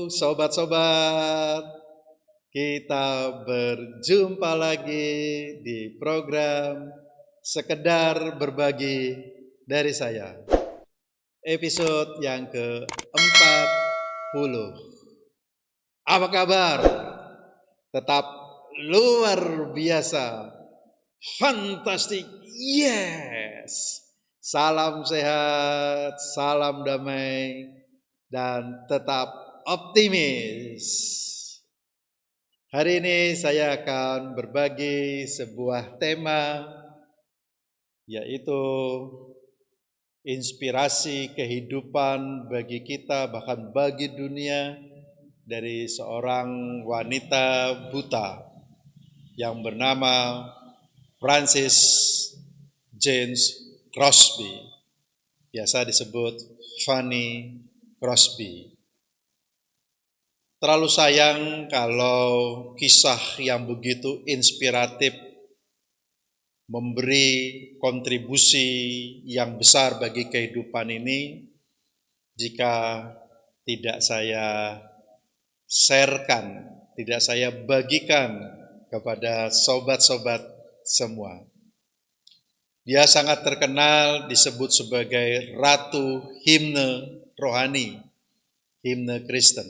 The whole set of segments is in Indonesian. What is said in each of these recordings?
sobat-sobat, kita berjumpa lagi di program Sekedar Berbagi dari saya. Episode yang ke-40. Apa kabar? Tetap luar biasa. Fantastik. Yes. Salam sehat, salam damai, dan tetap optimis. Hari ini saya akan berbagi sebuah tema, yaitu inspirasi kehidupan bagi kita, bahkan bagi dunia, dari seorang wanita buta yang bernama Frances Jane Crosby, biasa disebut Fanny Crosby. Terlalu sayang kalau kisah yang begitu inspiratif, memberi kontribusi yang besar bagi kehidupan ini, jika tidak saya sharekan, tidak saya bagikan kepada sobat-sobat semua. Dia sangat terkenal, disebut sebagai Ratu Himne Rohani, Himne Kristen.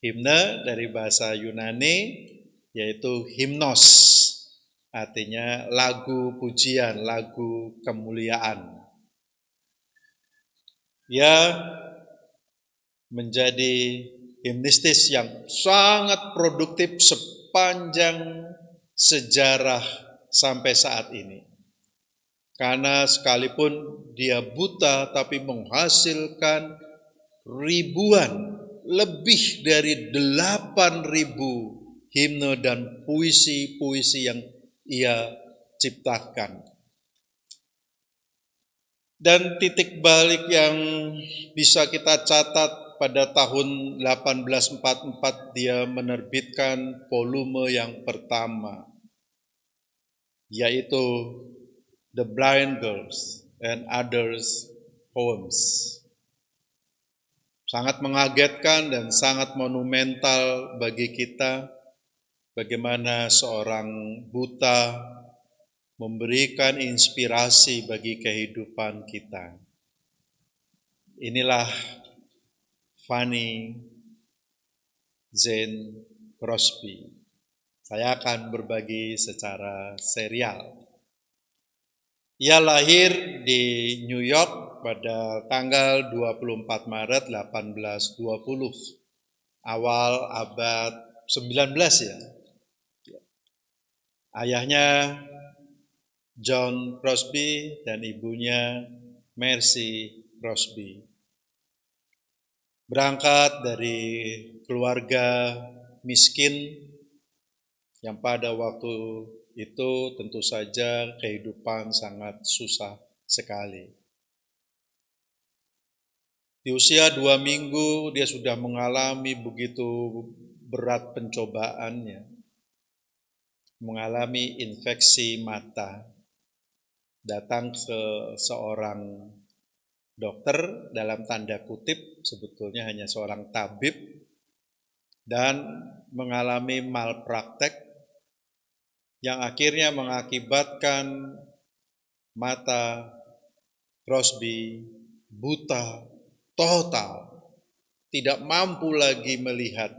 Himne dari bahasa Yunani yaitu himnos, artinya lagu pujian, lagu kemuliaan. Dia menjadi himnistis yang sangat produktif sepanjang sejarah sampai saat ini. Karena sekalipun dia buta tapi menghasilkan ribuan, lebih dari 8.000 himne dan puisi-puisi yang ia ciptakan. Dan titik balik yang bisa kita catat, pada tahun 1844 dia menerbitkan volume yang pertama, yaitu The Blind Girls and Others Poems. Sangat mengagetkan dan sangat monumental bagi kita, bagaimana seorang buta memberikan inspirasi bagi kehidupan kita. Inilah Fanny Jane Crosby. Saya akan berbagi secara serial. Ia lahir di New York pada tanggal 24 Maret 1820, awal abad 19 ya. Ayahnya John Crosby dan ibunya Mercy Crosby. Berangkat dari keluarga miskin yang pada waktu itu tentu saja kehidupan sangat susah sekali. Di usia 2 minggu dia sudah mengalami begitu berat pencobaannya, mengalami infeksi mata. Datang ke seorang dokter, dalam tanda kutip sebetulnya hanya seorang tabib, dan mengalami malpraktek yang akhirnya mengakibatkan mata Crosby buta total, tidak mampu lagi melihat.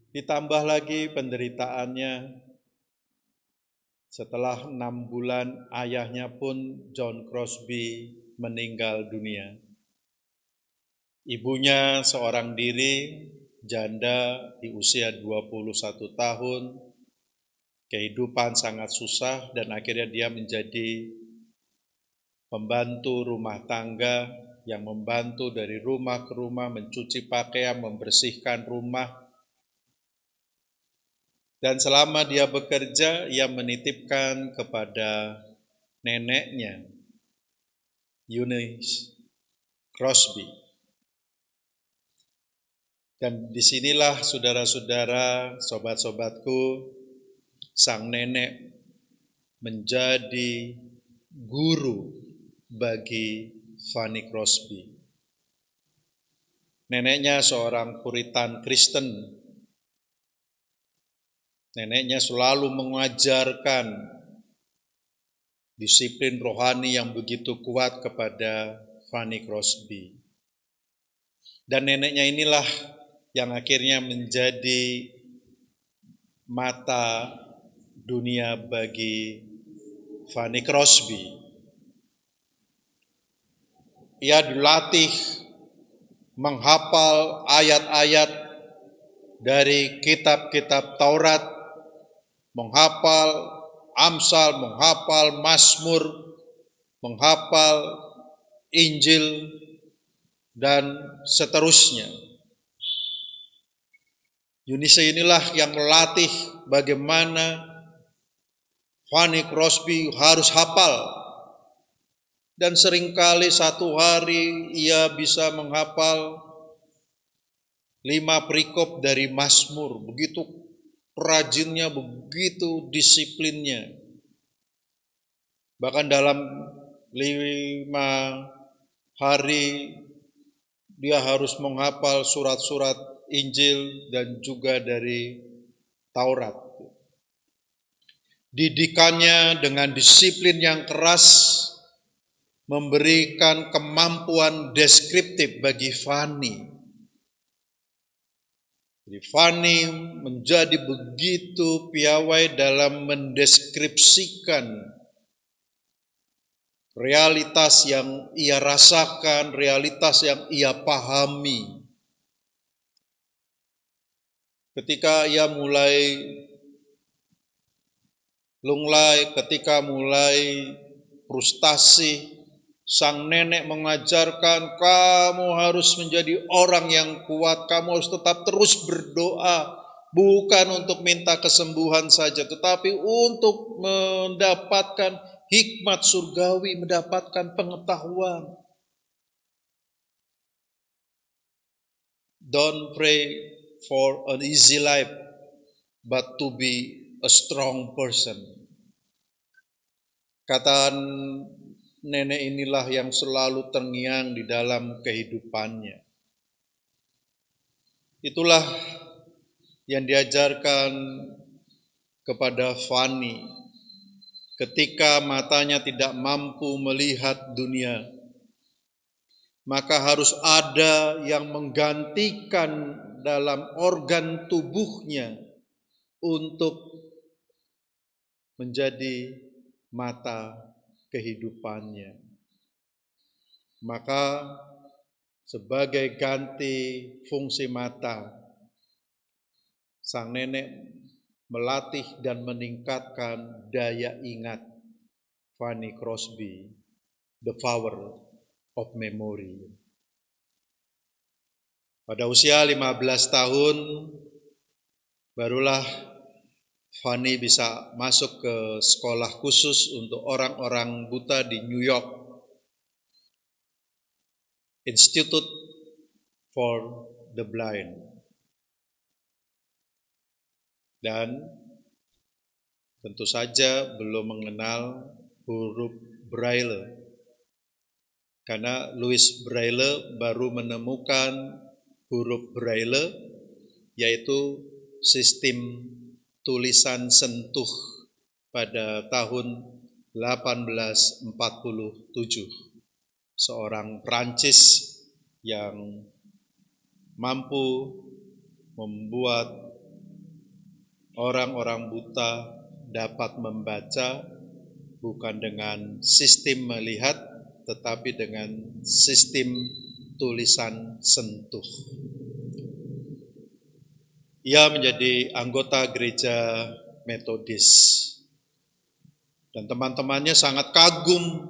Ditambah lagi penderitaannya, setelah 6 bulan ayahnya pun John Crosby meninggal dunia. Ibunya seorang diri, janda di usia 21 tahun, kehidupan sangat susah, dan akhirnya dia menjadi pembantu rumah tangga yang membantu dari rumah ke rumah, mencuci pakaian, membersihkan rumah. Dan selama dia bekerja, ia menitipkan kepada neneknya, Eunice Crosby. Dan disinilah saudara-saudara, sobat-sobatku, sang nenek menjadi guru bagi Fanny Crosby. Neneknya seorang Puritan Kristen. Neneknya selalu mengajarkan disiplin rohani yang begitu kuat kepada Fanny Crosby. Dan neneknya inilah yang akhirnya menjadi mata dunia bagi Fanny Crosby. Ia dilatih menghafal ayat-ayat dari kitab-kitab Taurat, menghafal Amsal, menghafal Mazmur, menghafal Injil, dan seterusnya. Eunice inilah yang melatih bagaimana Fanny Crosby harus hafal. Dan seringkali satu hari ia bisa menghafal 5 perikop dari Mazmur. Begitu rajinnya, begitu disiplinnya. Bahkan dalam 5 hari dia harus menghafal surat-surat Injil dan juga dari Taurat. Didikannya dengan disiplin yang keras memberikan kemampuan deskriptif bagi Fanny. Jadi Fanny menjadi begitu piawai dalam mendeskripsikan realitas yang ia rasakan, realitas yang ia pahami. Ketika ia mulai lunglai, ketika mulai frustasi, sang nenek mengajarkan, kamu harus menjadi orang yang kuat, kamu harus tetap terus berdoa, bukan untuk minta kesembuhan saja, tetapi untuk mendapatkan hikmat surgawi, mendapatkan pengetahuan. Don't pray for an easy life, but to be a strong person. Kata nenek inilah yang selalu terngiang di dalam kehidupannya. Itulah yang diajarkan kepada Fanny ketika matanya tidak mampu melihat dunia. Maka harus ada yang menggantikan dalam organ tubuhnya untuk menjadi mata kehidupannya. Maka sebagai ganti fungsi mata, sang nenek melatih dan meningkatkan daya ingat Fanny Crosby, the power of memory. Pada usia 15 tahun, barulah Fanny bisa masuk ke sekolah khusus untuk orang-orang buta di New York, Institute for the Blind. Dan tentu saja belum mengenal huruf Braille, karena Louis Braille baru menemukan huruf Braille, yaitu sistem tulisan sentuh pada tahun 1847. Seorang Prancis yang mampu membuat orang-orang buta dapat membaca bukan dengan sistem melihat, tetapi dengan sistem tulisan sentuh. Ia menjadi anggota gereja Metodis. Dan teman-temannya sangat kagum.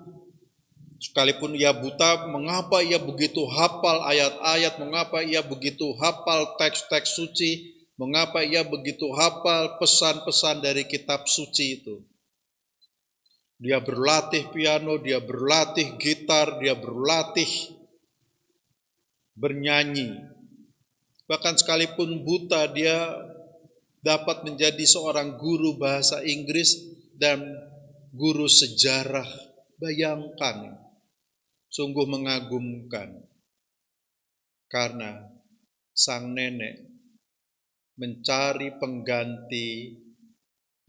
Sekalipun ia buta, mengapa ia begitu hafal ayat-ayat, mengapa ia begitu hafal teks-teks suci, mengapa ia begitu hafal pesan-pesan dari kitab suci itu. Dia berlatih piano, dia berlatih gitar, dia berlatih bernyanyi. Bahkan sekalipun buta, dia dapat menjadi seorang guru bahasa Inggris dan guru sejarah. Bayangkan, sungguh mengagumkan karena sang nenek mencari pengganti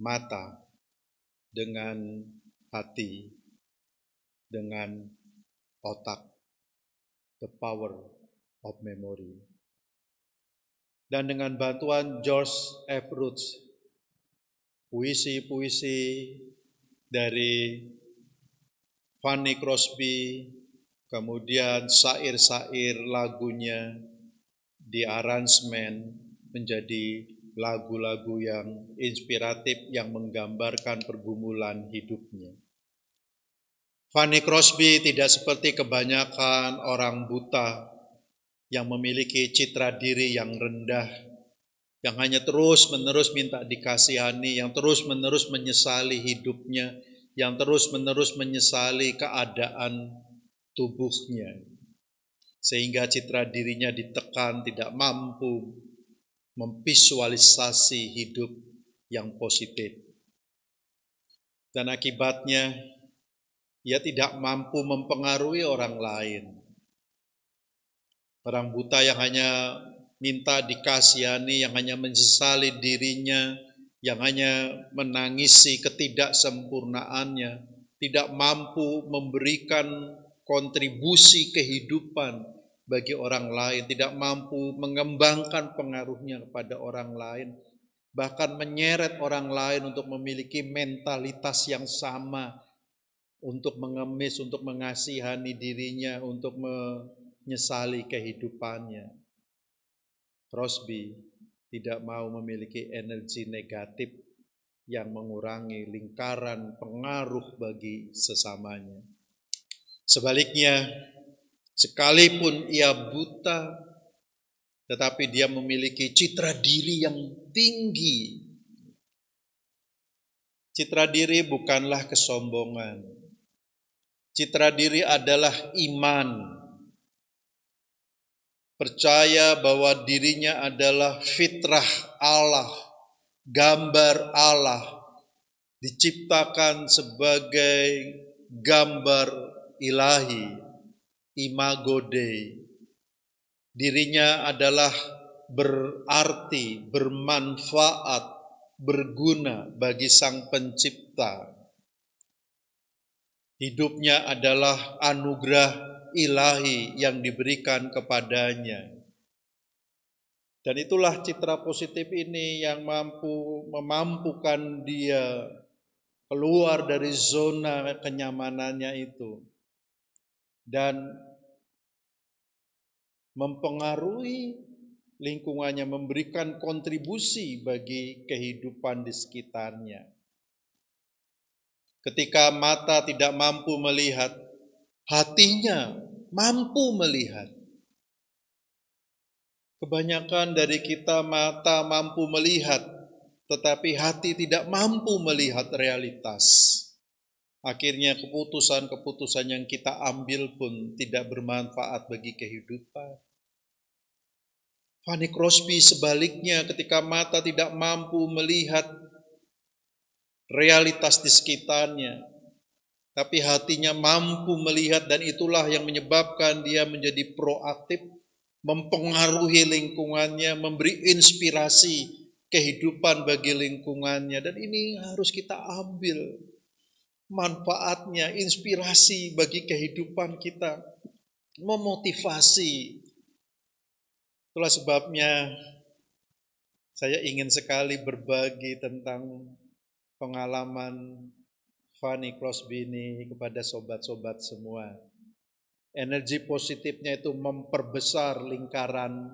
mata dengan hati, dengan otak, the power of memory. Dan dengan bantuan George F. Roots, puisi-puisi dari Fanny Crosby, kemudian syair-syair lagunya diaransemen menjadi lagu-lagu yang inspiratif yang menggambarkan pergumulan hidupnya. Fanny Crosby tidak seperti kebanyakan orang buta yang memiliki citra diri yang rendah, yang hanya terus-menerus minta dikasihani, yang terus-menerus menyesali hidupnya, yang terus-menerus menyesali keadaan tubuhnya, sehingga citra dirinya ditekan, tidak mampu memvisualisasi hidup yang positif. Dan akibatnya, ia tidak mampu mempengaruhi orang lain. Orang buta yang hanya minta dikasihani, yang hanya menyesali dirinya, yang hanya menangisi ketidaksempurnaannya, tidak mampu memberikan kontribusi kehidupan bagi orang lain, tidak mampu mengembangkan pengaruhnya kepada orang lain, bahkan menyeret orang lain untuk memiliki mentalitas yang sama, untuk mengemis, untuk mengasihani dirinya, untuk menyesali kehidupannya. Crosby tidak mau memiliki energi negatif yang mengurangi lingkaran pengaruh bagi sesamanya. Sebaliknya, sekalipun ia buta, tetapi dia memiliki citra diri yang tinggi. Citra diri bukanlah kesombongan. Citra diri adalah iman. Percaya bahwa dirinya adalah fitrah Allah, gambar Allah, diciptakan sebagai gambar ilahi, imago Dei. Dirinya adalah berarti, bermanfaat, berguna bagi Sang Pencipta. Hidupnya adalah anugerah ilahi yang diberikan kepadanya. Dan itulah citra positif ini yang memampukan dia keluar dari zona kenyamanannya itu dan mempengaruhi lingkungannya, memberikan kontribusi bagi kehidupan di sekitarnya. Ketika mata tidak mampu melihat, hatinya mampu melihat. Kebanyakan dari kita mata mampu melihat, tetapi hati tidak mampu melihat realitas. Akhirnya keputusan-keputusan yang kita ambil pun tidak bermanfaat bagi kehidupan. Fanny Crosby sebaliknya, ketika mata tidak mampu melihat realitas di sekitarnya, tapi hatinya mampu melihat, dan itulah yang menyebabkan dia menjadi proaktif, mempengaruhi lingkungannya, memberi inspirasi kehidupan bagi lingkungannya. Dan ini harus kita ambil manfaatnya, inspirasi bagi kehidupan kita, memotivasi. Itulah sebabnya saya ingin sekali berbagi tentang pengalaman Fanny Crosby ini kepada sobat-sobat semua. Energi positifnya itu memperbesar lingkaran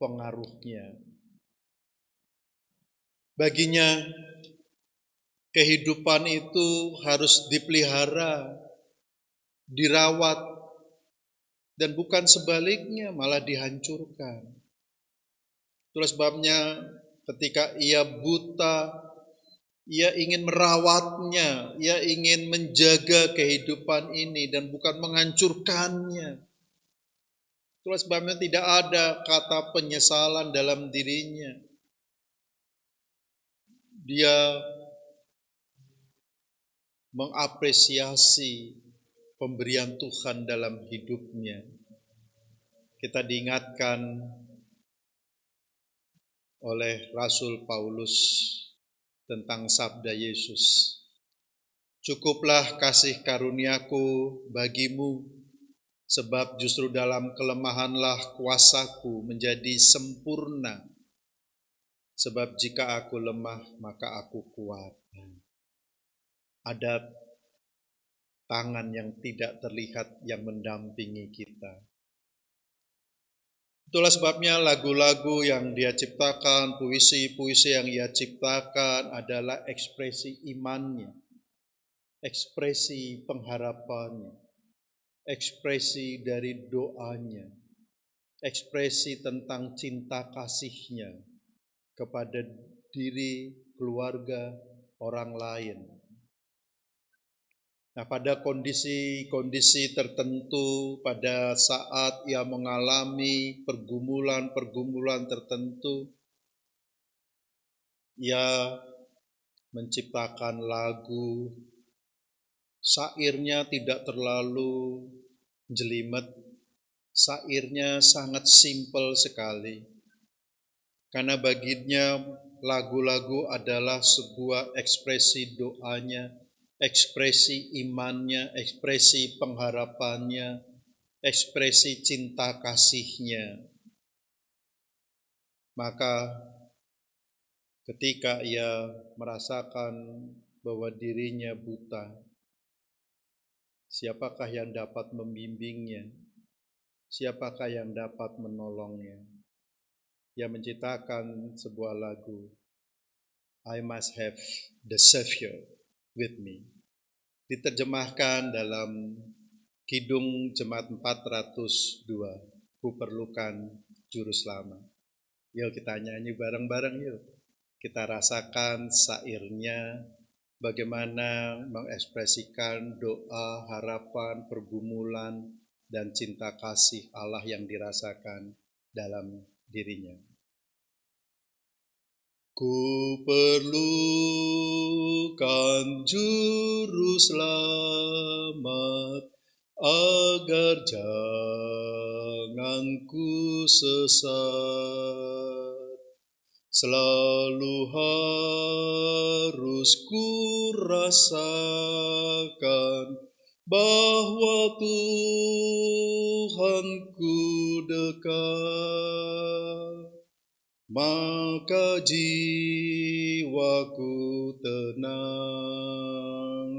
pengaruhnya. Baginya, kehidupan itu harus dipelihara, dirawat, dan bukan sebaliknya malah dihancurkan. Itulah sebabnya ketika ia buta, ia ingin merawatnya, ia ingin menjaga kehidupan ini dan bukan menghancurkannya. Itulah sebabnya tidak ada kata penyesalan dalam dirinya. Dia mengapresiasi pemberian Tuhan dalam hidupnya. Kita diingatkan oleh Rasul Paulus tentang sabda Yesus. Cukuplah kasih karuniaku bagimu, sebab justru dalam kelemahanlah kuasaku menjadi sempurna. Sebab jika aku lemah, maka aku kuat. Ada tangan yang tidak terlihat yang mendampingi kita. Itulah sebabnya lagu-lagu yang dia ciptakan, puisi-puisi yang ia ciptakan adalah ekspresi imannya, ekspresi pengharapannya, ekspresi dari doanya, ekspresi tentang cinta kasihnya kepada diri, keluarga, orang lain. Nah, pada kondisi-kondisi tertentu, pada saat ia mengalami pergumulan-pergumulan tertentu, ia menciptakan lagu. Syairnya tidak terlalu jelimet, syairnya sangat simpel sekali. Karena baginya lagu-lagu adalah sebuah ekspresi doanya, ekspresi imannya, ekspresi pengharapannya, ekspresi cinta kasihnya. Maka ketika ia merasakan bahwa dirinya buta, siapakah yang dapat membimbingnya? Siapakah yang dapat menolongnya? Ia menciptakan sebuah lagu, I must have the Savior with me. Diterjemahkan dalam Kidung Jemaat 402, ku perlukan juru selamat. Yuk kita nyanyi bareng-bareng yuk. Kita rasakan syairnya, bagaimana mengekspresikan doa, harapan, pergumulan, dan cinta kasih Allah yang dirasakan dalam dirinya. Ku perlukan juru selamat, agar jangan ku sesat. Selalu harus ku rasakan bahwa Tuhanku dekat. Maka jiwaku tenang,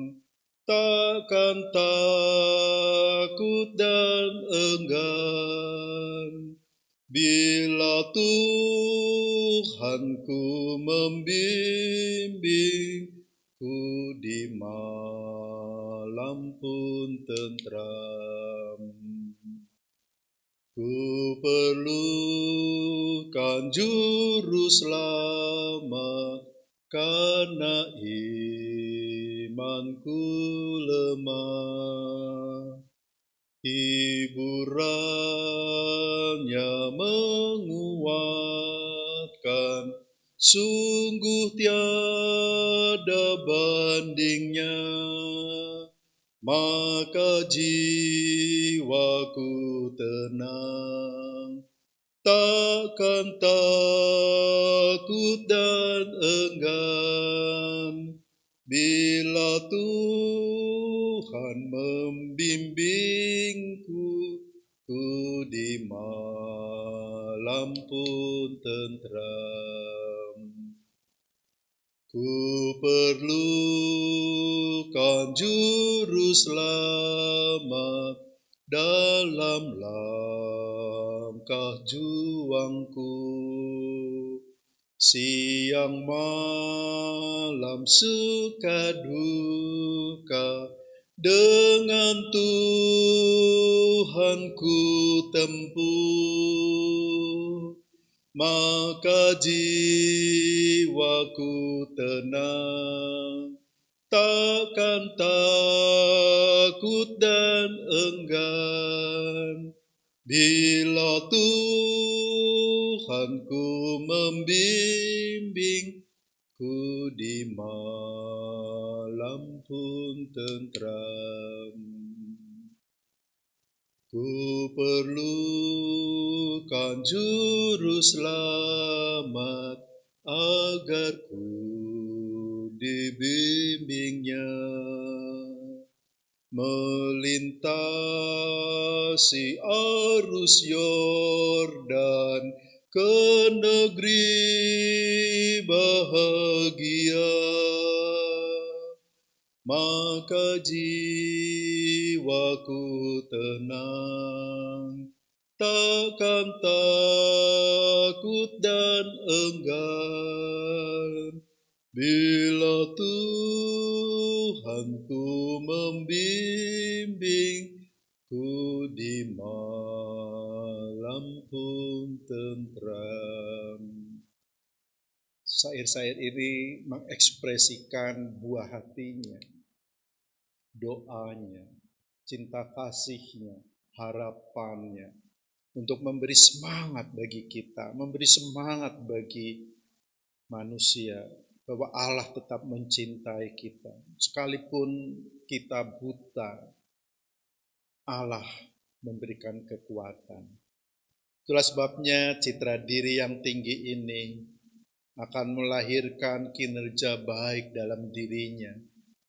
takkan takut dan enggan, bila Tuhanku membimbingku di malam pun tentram. Ku perlukan juru selamat, karena imanku lemah. Hiburannya menguatkan, sungguh tiada bandingnya. Maka jiwaku tenang, takkan takut dan enggan, bila Tuhan membimbingku di malam pun tentram. Ku perlukan juru selamat dalam langkah juangku. Siang malam suka duka, dengan Tuhanku tempuh. Maka jiwaku tenang, takkan takut dan enggan, bila Tuhanku membimbingku di malam pun tentram. Ku perlukan juru selamat agar ku dibimbingnya melintasi arus Yordan ke negeri bahagia. Maka jiwaku tenang, takkan takut dan enggan, bila Tuhanku membimbingku di malam pun tentram. Syair-syair ini mengekspresikan buah hatinya, doanya, cinta kasihnya, harapannya, untuk memberi semangat bagi kita, memberi semangat bagi manusia, bahwa Allah tetap mencintai kita. Sekalipun kita buta, Allah memberikan kekuatan. Itulah sebabnya citra diri yang tinggi ini akan melahirkan kinerja baik dalam dirinya.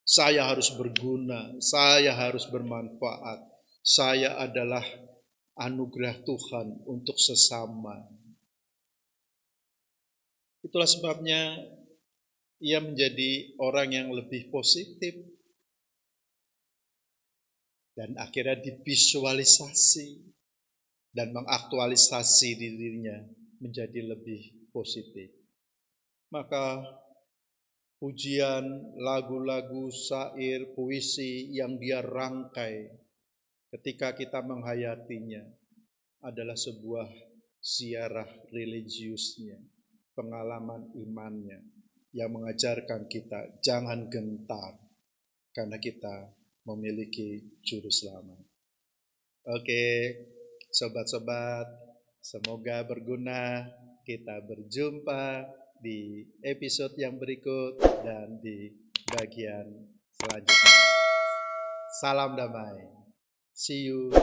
Saya harus berguna, saya harus bermanfaat, saya adalah anugerah Tuhan untuk sesama. Itulah sebabnya ia menjadi orang yang lebih positif dan akhirnya divisualisasi dan mengaktualisasi dirinya menjadi lebih positif. Maka pujian, lagu-lagu, syair, puisi yang dia rangkai ketika kita menghayatinya adalah sebuah ziarah religiusnya, pengalaman imannya yang mengajarkan kita jangan gentar karena kita memiliki juru selamat. Oke, sobat-sobat, semoga berguna. Kita berjumpa di episode yang berikut dan di bagian selanjutnya. Salam damai. See you.